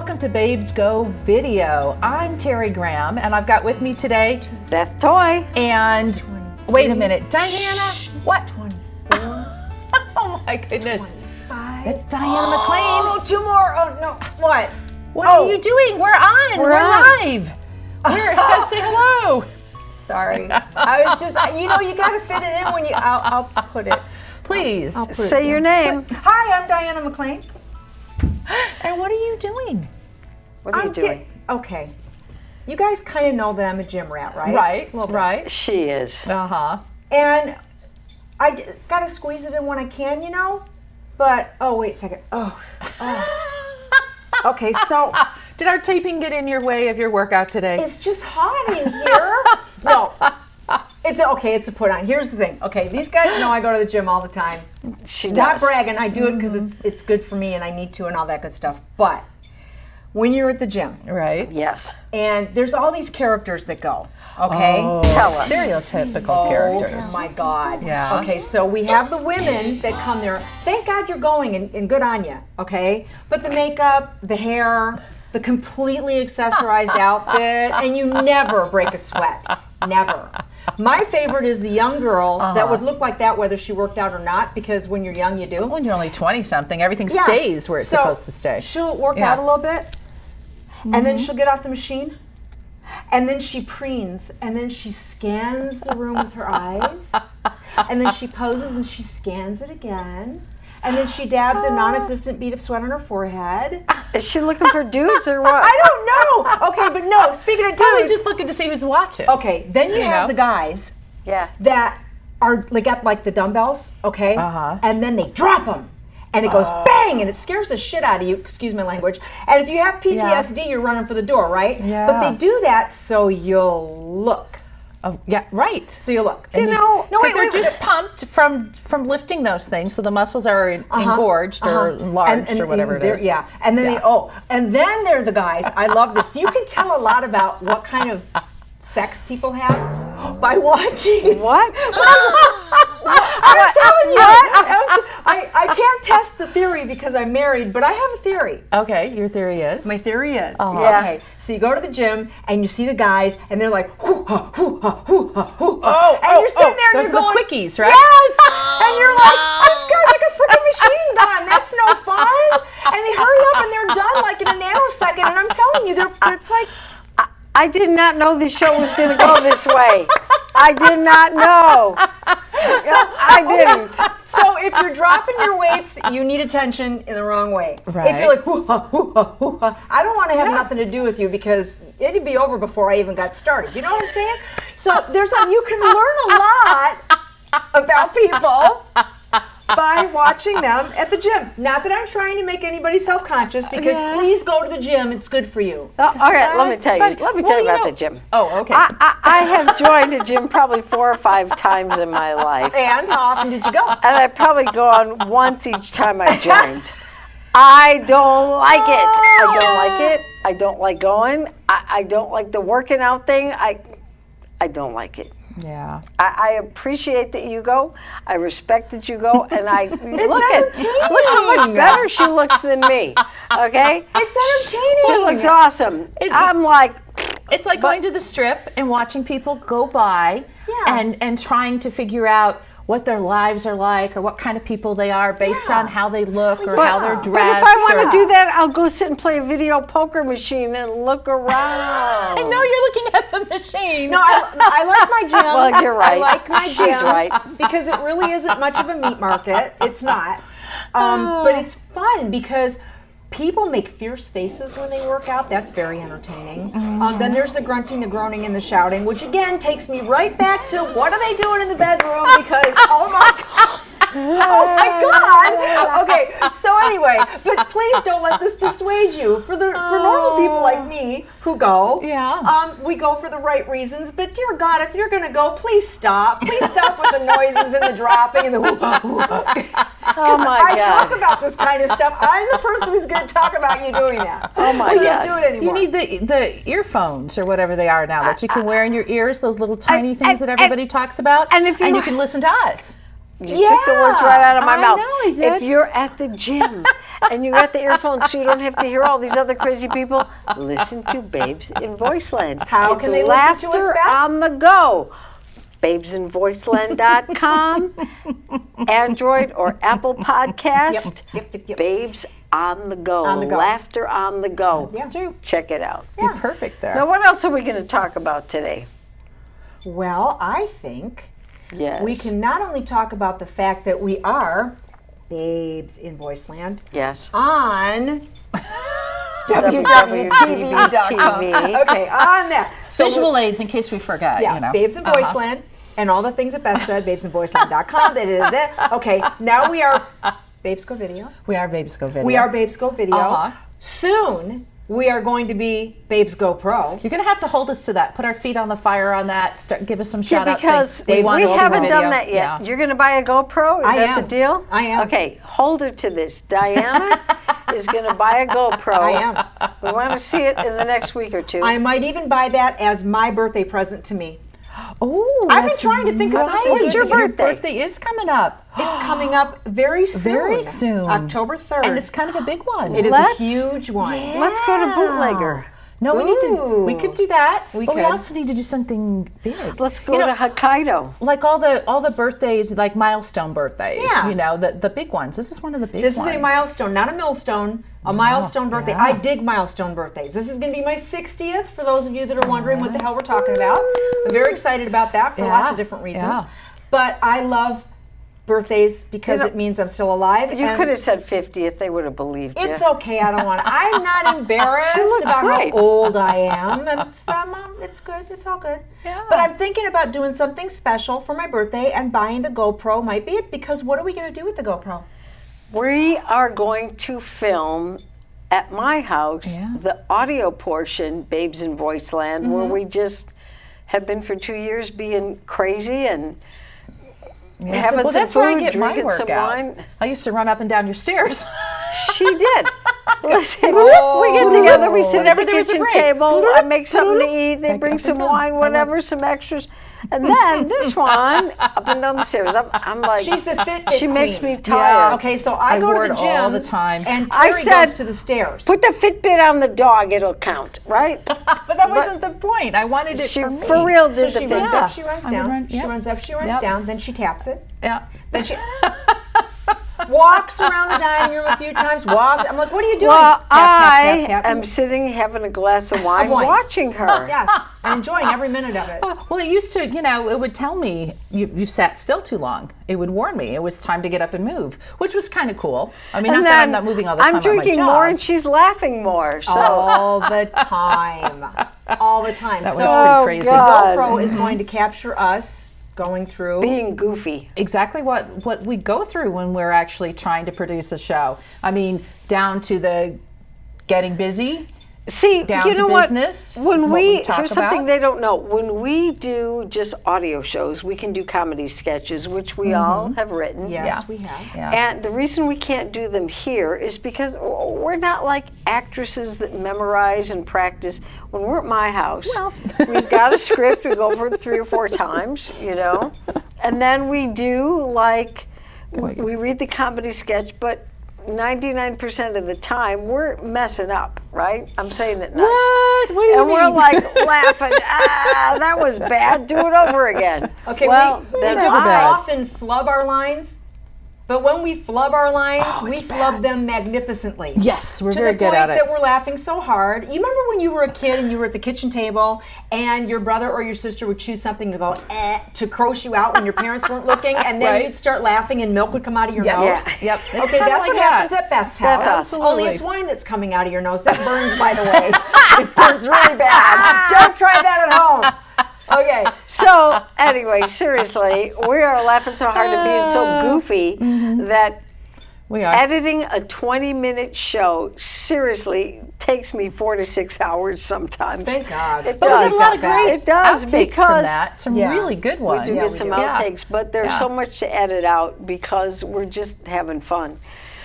welcome to Babes Go Video. I'm Terry Graham, and I've got with me today Beth Toy. And wait a minute, Diana. What? 24. Oh my goodness. 25. That's Diana McClain. Oh, two more. Oh no. What? What are you doing? We're on. We're on. live. Say hello. Sorry. I was just, you got to fit it in when you. I'll put it. Please I'll put say it your name. Hi, I'm Diana McClain. And what are you doing? What are you doing? Okay. You guys kind of know that I'm a gym rat, right? Right. She is. Uh-huh. And I got to squeeze it in when I can, But, oh, wait a second. Oh. Okay, so. Did our taping get in your way of your workout today? It's just hot in here. No. It's okay. It's a put on. Here's the thing. Okay, these guys know I go to the gym all the time. She does. Not bragging. I do it because it's good for me and I need to and all that good stuff. But when you're at the gym, right? Yes. And there's all these characters that go. Okay, tell us. Stereotypical characters. Oh my God. Yeah. Okay, so we have the women that come there. Thank God you're going and good on you. Okay, but the makeup, the hair, the completely accessorized outfit, and you never break a sweat. Never. My favorite is the young girl that would look like that whether she worked out or not, because when you're young, you do. When you're only 20-something, everything stays where it's supposed to stay. She'll work out a little bit, and then she'll get off the machine, and then she preens, and then she scans the room with her eyes, and then she poses and she scans it again. And then she dabs a non-existent bead of sweat on her forehead. Is she looking for dudes or what? I don't know. Okay, but no, speaking of dudes. Probably just looking to see who's watching. Okay, then you have the guys that are got like the dumbbells, okay? And then they drop them. And it goes bang, and it scares the shit out of you, excuse my language. And if you have PTSD, you're running for the door, right? Yeah. But they do that so you'll look. Oh, yeah, right. So you look. No, they're just pumped from lifting those things, so the muscles are engorged or enlarged or whatever it is. Yeah, and then and then they're the guys. I love this. You can tell a lot about what kind of sex people have by watching. What? I'm telling you. I can't test the theory because I'm married, but I have a theory. Okay, your theory is? My theory is. Okay, so you go to the gym and you see the guys and they're like, hoo-ha, hoo-ha, hoo-ha, hoo-ha. And you're sitting there and those you're going, are the quickies, right? Yes! And you're like, this guy's like a freaking machine gun. That's no fun. And they hurry up and they're done like in a nanosecond. And I'm telling you, it's like, I did not know this show was going to go this way. I did not know. I didn't. So if you're dropping your weights, you need attention in the wrong way. Right. If you're like, hoo-ha, hoo-ha, hoo-ha, I don't want to have nothing to do with you because it'd be over before I even got started. You know what I'm saying? So you can learn a lot about people by watching them at the gym. Not that I'm trying to make anybody self-conscious, because please go to the gym. It's good for you. All right, let me tell you about the gym. Oh, okay. I have joined a gym probably 4 or 5 times in my life. And how often did you go? And I probably go on once each time I joined. I don't like it. I don't like it. I don't like going. I don't like the working out thing. I don't like it. Yeah. I appreciate that you go. I respect that you go, and I look entertaining. Look how much better she looks than me. Okay, It's entertaining. she looks awesome. I'm like, It's like going to the strip and watching people go by and trying to figure out what their lives are like or what kind of people they are based on how they look or how they're dressed. But if I want to do that, I'll go sit and play a video poker machine and look around. I know you're looking at the machine. No, I like my gym. Well, you're right. I like my gym. She's right. Because it really isn't much of a meat market. It's not. But it's fun because people make fierce faces when they work out. That's very entertaining. Then there's the grunting, the groaning, and the shouting, which again takes me right back to what are they doing in the bedroom? Because oh my God. Okay, so anyway, but please don't let this dissuade you. For normal people like me who go, we go for the right reasons. But dear God, if you're going to go, please stop. Please stop with the noises and the dropping and the Oh my I God. talk about this kind of stuff. I'm the person who's going to talk about you doing that. Oh my So God. don't do it anymore. You need the earphones or whatever they are now that you can wear in your ears, those little tiny things that everybody talks about, and if you can listen to us. You took the words right out of my I mouth. know I did. If you're at the gym and you got the earphones so you don't have to hear all these other crazy people, listen to Babes in Voiceland. How can they listen to us, laughter Beth? on the go. babesinvoiceland.com, Android or Apple Podcast. Yep. Babes on the go. On the go. Laughter on the go. Yeah. True. Check it out. Be perfect there. Now, what else are we going to talk about today? Well, I think Yes. we can not only talk about the fact that we are Babes in Voiceland Yes. on www.tv.com. Okay, on that. So Visual aids in case we forgot. yeah, you know. Babes in Voiceland, and all the things that Beth said, babesinvoiceland.com. Okay, now we are Babes Go Video. We are Babes Go Video. We are Babes Go Video. Uh-huh. Soon, we are going to be Babes Go Pro. You're going to have to hold us to that. Put our feet on the fire on that. Give us some Yeah, shout outs. because we haven't done that yet. Yeah. You're going to buy a GoPro? Is I that am. the deal? I am. Okay, hold her to this. Diana is going to buy a GoPro. I am. We want to see it in the next week or two. I might even buy that as my birthday present to me. Oh, I've been trying to think of something When's good. your Your birthday? birthday is coming up. It's coming up very soon. Very soon. October 3rd. And it's kind of a big one. It is Let's- a huge one. Let's go to Bootlegger. No, we Ooh. could do that. We but we could. also need to do something big. Let's go to Hokkaido. Like all the birthdays, like milestone birthdays. Yeah. You know, the big ones. This is one of the big This ones. is a milestone, not a millstone, a milestone birthday. yeah. I dig milestone birthdays. This is going to be my 60th, for those of you that are wondering what the hell we're talking about. I'm very excited about that for lots of different reasons. Yeah. But I love birthdays because You know, it means I'm still alive. You and could have said 50th. They would have believed you. It's okay. I don't want to. I'm not embarrassed She looks about great. how old I am. It's good. It's all good. Yeah. But I'm thinking about doing something special for my birthday, and buying the GoPro might be it, because what are we going to do with the GoPro? We are going to film at my house Yeah. the audio portion, Babes in Voiceland, where we just have been for 2 years being crazy and having well, some that's food, where I get my drinking some workout. wine. I used to run up and down your stairs. She did. Listen, we get together, we sit at Whenever the there was a kitchen break. table, I make something to eat, they Back bring up some and down. wine, whatever, some extras. And then this one, up and down the stairs. I'm like, She's the Fitbit she makes queen. me tired. Okay, so I go wore to the it gym all the time. and I Terry said, goes to the stairs. Put the Fitbit on the dog, it'll count, right? But that wasn't the point. I wanted it She for me. for real did So the she runs Fitbit. up, she runs I would down. run- She yep. runs up, she runs Yep. down. Then she taps it. Yeah. Then she walks around the dining room a few times. Walks. I'm like, what are you doing? Well, Tap, I tap, tap, tap. am sitting having a glass of wine, wine. watching her. Yes, and enjoying every minute of it. Well, it used to, it would tell me you sat still too long. It would warn me it was time to get up and move, which was kind of cool. I mean, And not that I'm then not moving all the time I'm at my drinking job. more and she's laughing more. So All the time. All the time. That so was Oh, pretty crazy. the God. GoPro is going to capture us going through. being goofy. Exactly what we go through when we're actually trying to produce a show. I mean, down to the getting busy. See, Down you to know what? business, When what we talk here's something about. they don't know. When we do just audio shows, we can do comedy sketches, which we all have written. Yes, Yeah. we have. Yeah. And the reason we can't do them here is because we're not like actresses that memorize and practice. When we're at my house, we've got a script, we go over it 3 or 4 times, and then we do we read the comedy sketch, but 99% of the time we're messing up, right? I'm saying it nice. What? What do you And mean? we're like laughing, that was bad, do it over again. Okay, well, we then never don't bad. often flub our lines, but when we flub our lines, we it's flub them magnificently. Yes, we're to very the good point at it. that we're laughing so hard. You remember when you were a kid and you were at the kitchen table and your brother or your sister would choose something to go to gross you out when your parents weren't looking, and then Right. you'd start laughing and milk would come out of your Yeah. nose? Yeah. Yep. It's Okay, kinda that's like what that. happens at Beth's house. That's us. Only Absolutely. it's wine that's coming out of your nose. That burns, by the way. It burns really bad. Don't try that at home. Okay. So anyway, seriously, we are laughing so hard and being so goofy that We are. editing a 20-minute show seriously takes me 4 to 6 hours sometimes. Thank God. It But we does. get a lot of great It does outtakes because from that. Some Yeah. really good we ones. do get some Yeah. outtakes, but there's Yeah. so much to edit out because we're just having fun.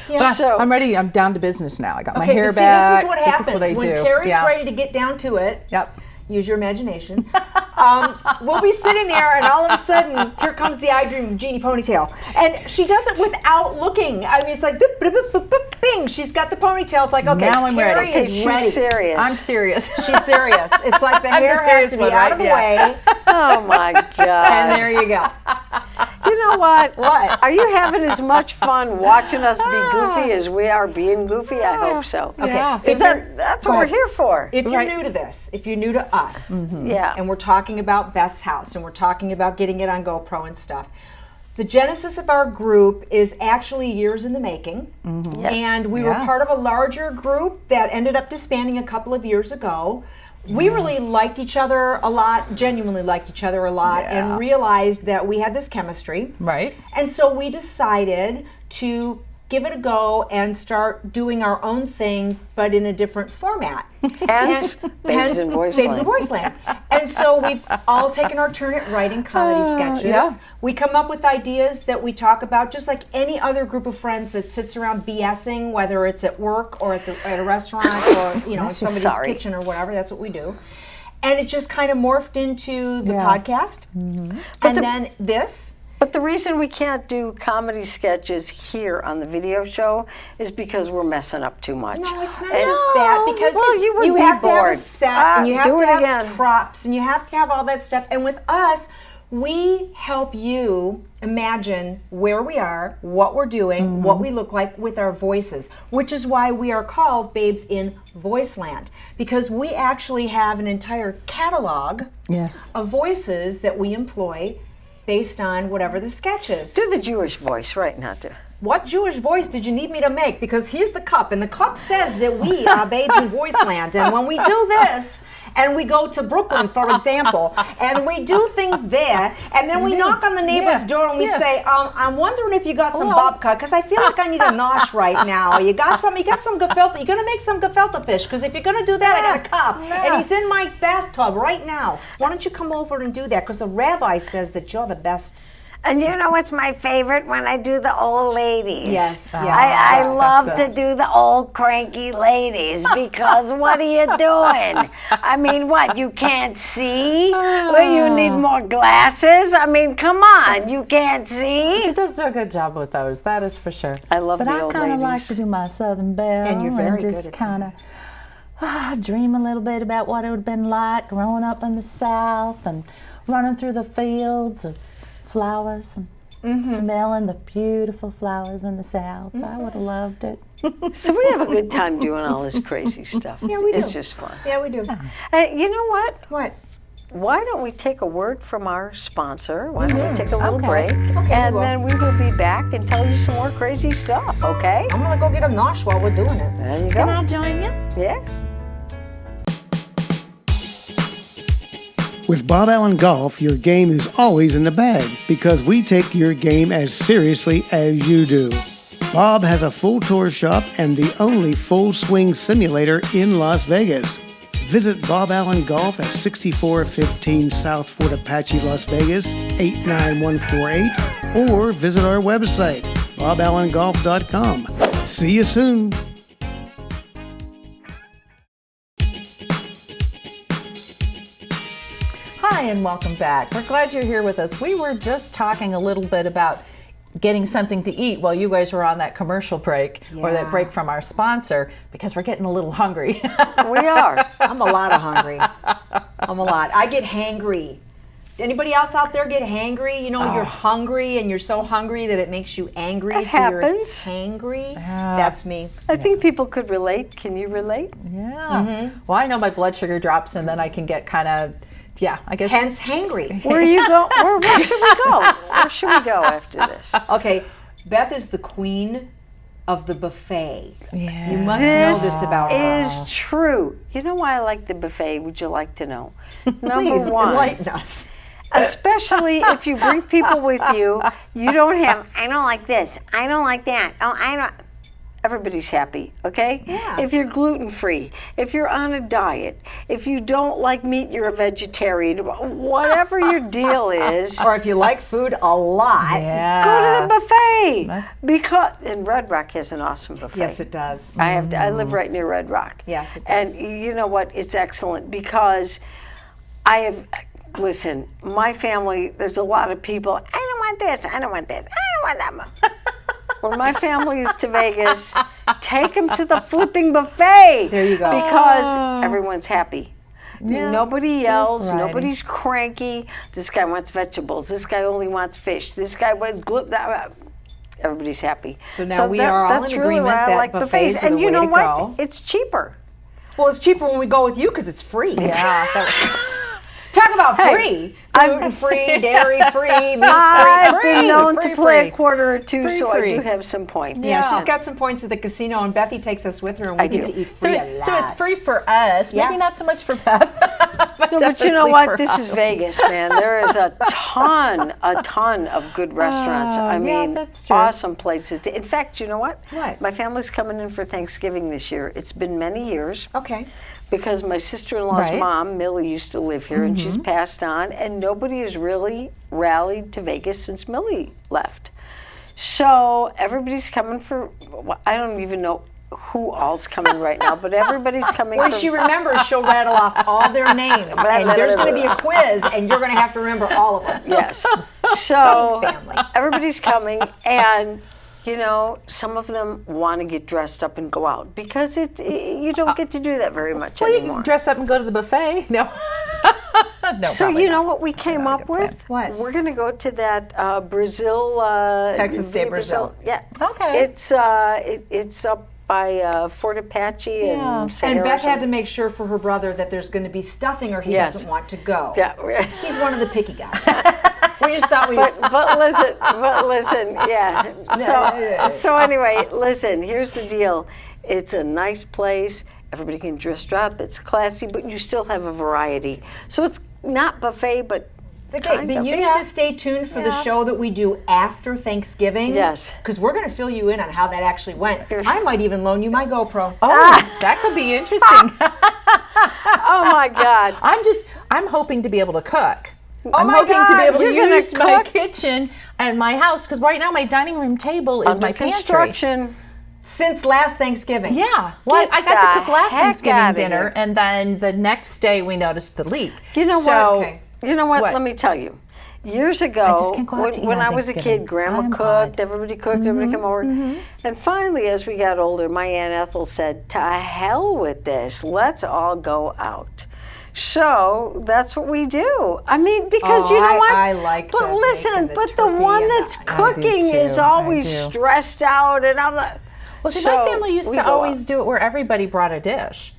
Yeah. So I'm ready. I'm down to business now. I got my Okay, hair but see, back. this is what happens This is what I when do. Carrie's Yeah. ready to get down to it. Yep. Use your imagination. We'll be sitting there, and all of a sudden, here comes the I Dream Genie ponytail. And she does it without looking. I mean, it's like, boop, boop, boop, boop, boop, bing. She's got the ponytail. It's like, okay, Now I'm Carrie ready. is She's ready. serious. I'm serious. She's serious. It's like the I'm the hair has serious to be one, out right? of the Yeah. way, Oh my and God. there you go. You know what? What? Are you having as much fun watching us be goofy as we are being goofy? I hope so. Okay. Yeah. Because that's Go what we're ahead. here for. If you're Right. new to this, if you're new to us, Yeah. and we're talking about Beth's house, and we're talking about getting it on GoPro and stuff, the genesis of our group is actually years in the making. Yes. And we were Yeah. part of a larger group that ended up disbanding a couple of years ago. We really liked each other a lot, genuinely liked each other a lot, Yeah. and realized that we had this chemistry. Right. And so we decided to give it a go and start doing our own thing, but in a different format. Hence, Babes in Babes in Voiceland. Voiceland. And so we've all taken our turn at writing comedy sketches. yeah. We come up with ideas that we talk about, just like any other group of friends that sits around BSing, whether it's at work or at a restaurant or in somebody's Sorry. kitchen or whatever. That's what we do. And it just kind of morphed into the Yeah. podcast. And then this. But the reason we can't do comedy sketches here on the video show is because we're messing up too much. No, it's not And- just that, because Well, you would be have to have a bored. set, Ah, and you have do to it have again. props, and you have to have all that stuff. And with us, we help you imagine where we are, what we're doing, what we look like with our voices, which is why we are called Babes in Voiceland, because we actually have an entire catalog Yes. of voices that we employ based on whatever the sketch is. Do the Jewish voice, right? Not to. What Jewish voice did you need me to make? Because here's the cup, and the cup says that we are Babes in Voiceland. And when we do this, and we go to Brooklyn, for example, and we do things there, and then we knock on the neighbor's Yeah. door and we Yeah. say, I'm wondering if you got some Hello. babka, because I feel like I need a nosh right now. You got some gefilte? You're gonna make some gefilte fish, because if you're gonna do that, I got a cup, and he's in my bathtub right now. Why don't you come over and do that? Because the rabbi says that you're the best. And you know what's my favorite? When I do the old ladies. Yes, I yes. love to That's- do the old cranky ladies because what are you doing? I mean, what, you can't see? Well, you need more glasses? I mean, come on, you can't see? She does do a good job with those, that is for sure. I love but the I old kind of like ladies. to do my Southern Belle And you're very good just at kind of dream a little bit about what it would have been like growing up in the South and running through the fields of flowers and smelling the beautiful flowers in the South. I would have loved it. So we have a good time doing all this crazy stuff. Yeah, we It's do. just fun. Yeah, we do. You know what? What? Why don't we take a word from our sponsor? Why don't we take a little Okay. break? Okay, And we will. then we will be back and tell you some more crazy stuff, okay? I'm gonna go get a nosh while we're doing it. There you Can go. I join you? Yeah. With Bob Allen Golf, your game is always in the bag because we take your game as seriously as you do. Bob has a full tour shop and the only full swing simulator in Las Vegas. Visit Bob Allen Golf at 6415 South Fort Apache, Las Vegas, 89148, or visit our website, boballengolf.com. See you soon. Hi, and welcome back. We're glad you're here with us. We were just talking a little bit about getting something to eat while you guys were on that commercial break or that Yeah. break from our sponsor because we're getting a little hungry. We are. I'm a lot of hungry. I'm a lot. I get hangry. Anybody else out there get hangry? You know, you're hungry and you're so hungry that it makes you angry. It so happens. You're hangry. That's me. I think people could relate. Can you relate? Yeah. Well, I know my blood sugar drops and then I can get kind of, I guess. Hence, hangry. Where you go? Where should we go? Where should we go after this? Okay, Beth is the queen of the buffet. Yeah. You must know this about her. Is true. You know why I like the buffet? Would you like to know? Number Please one, enlighten us. especially if you bring people with you, you don't have. I don't like this. I don't like that. Oh, I don't. Everybody's happy, okay? Yeah. If you're gluten free, if you're on a diet, if you don't like meat, you're a vegetarian. Whatever your deal is, Or if you like food a lot. Yeah. go to the buffet. That's- Because and Red Rock has an awesome buffet. Yes, it does. I live right near Red Rock. Yes, it And does. you know what? It's excellent because I have Listen, my family, there's a lot of people, I don't want this, I don't want this, I don't want that. When my family is to Vegas, take them to the flipping buffet. There you go. Because everyone's happy. Yeah, Nobody there's yells, variety. nobody's cranky. This guy wants vegetables, this guy only wants fish, this guy wants everybody's happy. So now we are all that's in really agreement why I that like buffets are And the you way know to what? go. It's cheaper. Well, it's cheaper when we go with you because it's free. Yeah. Talk about Hey, free. Gluten-free, dairy-free, meat-free. I've been known to free, play free. a quarter or two, Free, so free. I do have some points. Yeah, she's got some points at the casino, and Bethy takes us with her, and we I get do. to eat So, free a lot. so it's free for us. Yeah. Maybe not so much for Beth. but, No, but you know definitely what? for This is us. Vegas, man. There is a ton of good restaurants. I yeah, mean, that's true. awesome places. In fact, you know what? What? My family's coming in for Thanksgiving this year. It's been many years. Okay. Because my sister-in-law's Right. mom, Millie, used to live here, and she's passed on, and nobody has really rallied to Vegas since Millie left. So everybody's coming for, well, I don't even know who all's coming right now, but everybody's coming When for. she remembers, she'll rattle off all their names, and there's going to be a quiz, and you're going to have to remember all of them. Yes. So Family. everybody's coming, and you know, some of them want to get dressed up and go out because you don't get to do that very much Well, you anymore. can dress up and go to the buffet. No. No, So probably you not. know what we came Not a up good plan. with? What? We're going to go to that Brazil. Texas State Via Brazil. Yeah. Okay. It's up by Fort Apache Yeah. and Sahara. And Beth had to make sure for her brother that there's going to be stuffing, or he Yes. doesn't want to go. Yeah. He's one of the picky guys. We just thought we. but listen, yeah. So anyway, listen. Here's the deal. It's a nice place. Everybody can dress up. It's classy, but you still have a variety. So it's not buffet, but Okay, kind but of. you need to stay tuned for the show that we do after Thanksgiving. Yes. Because we're going to fill you in on how that actually went. I might even loan you my GoPro. Oh, that could be interesting. Oh my God. I'm hoping to be able to cook. Oh I'm my hoping to be God, able to you're gonna use my cook? kitchen and my house, because right now my dining room table is Under my pantry. construction. Since last Thanksgiving. Yeah. Well, Get I got the to cook last heck Thanksgiving outta dinner, here. and then the next day we noticed the leak. You know so, what? Okay. You know what? What? Let me tell you. Years ago, just can't go out to eat when on I was a Thanksgiving. kid, Grandma I'm cooked, odd. everybody cooked, everybody come over. And finally, as we got older, my Aunt Ethel said, to hell with this, let's all go out. So that's what we do. I mean, because Oh, you know what? I like But the listen, making the but the turkey one and that's the- cooking too, is I always do. stressed out and all that. Well, see, So my family used we to go always out. do it where everybody brought a dish.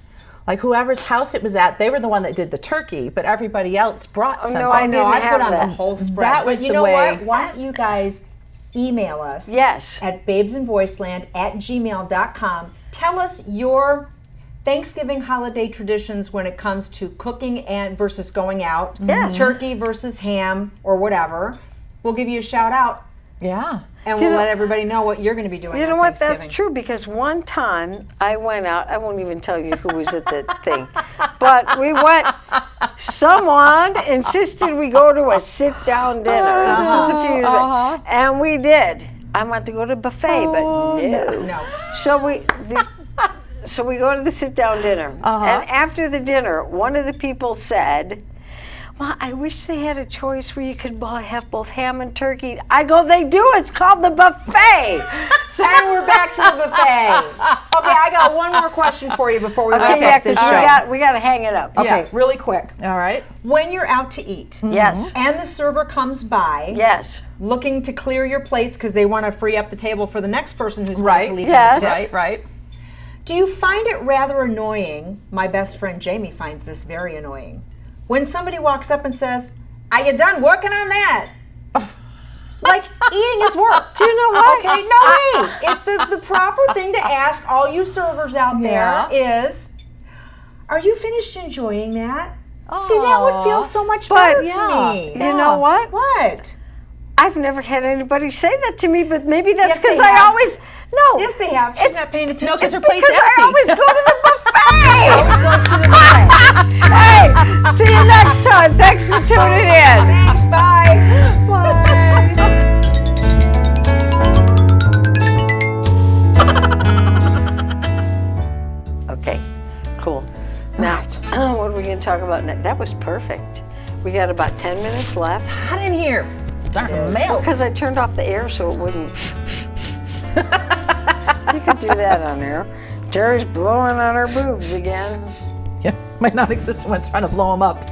Like whoever's house it was at, they were the one that did the turkey, but everybody else brought something. no, I No, I didn't put have on that. the whole spread. That But was you the know way- what? Why don't you guys email us Yes. at babesandvoiceland@gmail.com. Tell us your Thanksgiving holiday traditions when it comes to cooking and versus going out. Yes. Turkey versus ham or whatever. We'll give you a shout out, Yeah. and we'll know- let everybody know what you're going to be doing. You know on what? That's Thanksgiving. true because one time I went out. I won't even tell you who was at the thing, but we went. Someone insisted we go to a sit-down dinner. This is a few years ago, and we did. I wanted to go to a buffet, but no. No. So we go to the sit-down dinner, and after the dinner, one of the people said, well, I wish they had a choice where you could have both ham and turkey. I go, they do. It's called the buffet. And we're back to the buffet. Okay, I got one more question for you before we wrap Okay, yeah, up this because show. we got to hang it up. Okay, Yeah. really quick. All right. When you're out to eat Yes. and the server comes by Yes. looking to clear your plates because they want to free up the table for the next person who's going Right. to leave Yes. in the tip, Right, right. do you find it rather annoying? My best friend Jamie finds this very annoying. When somebody walks up and says, "Are you done working on that?" Like eating is work. Do you know what? Okay, no way. The proper thing to ask all you servers out there is, "Are you finished enjoying that?" See, that would feel so much better But to me. you know what? What? I've never had anybody say that to me, but maybe that's Yes, because they I have. always no. Yes, they have. She's not paying attention. No, because her Because plate's empty. I always go to the buffet. Goes to the buffet. Hey, see you next time. Thanks for tuning in. Thanks, bye. Bye. Okay, cool. Now, what are we going to talk about next? That was perfect. We got about 10 minutes left. Hot in here. Starting to melt. Because I turned off the air so it wouldn't. You could do that on air. Terry's blowing on her boobs again. Yeah, might not exist when it's trying to blow them up.